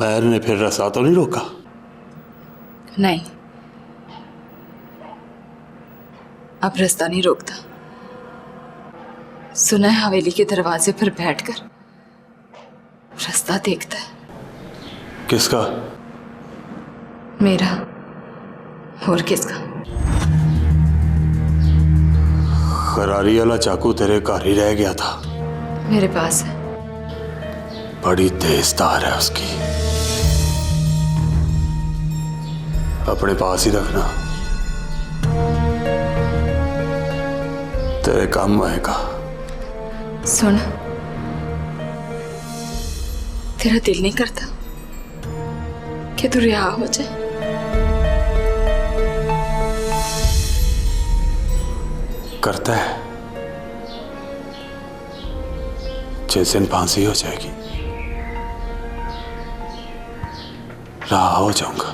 महर ने फिर रास्ता तो नहीं रोका? नहीं, अब रास्ता नहीं रोकता। सुना है हवेली के दरवाजे पर बैठकर रास्ता देखता है। किसका? मेरा। और किसका? खरारी वाला चाकू तेरे घर ही रह गया था। मेरे पास है। बड़ी तेज धार है उसकी, अपने पास ही रखना, तेरे काम आएगा। सुन, तेरा दिल नहीं करता कि तू रिहा हो जाए? करता है। जिस दिन फांसी हो जाएगी रहा हो जाऊंगा।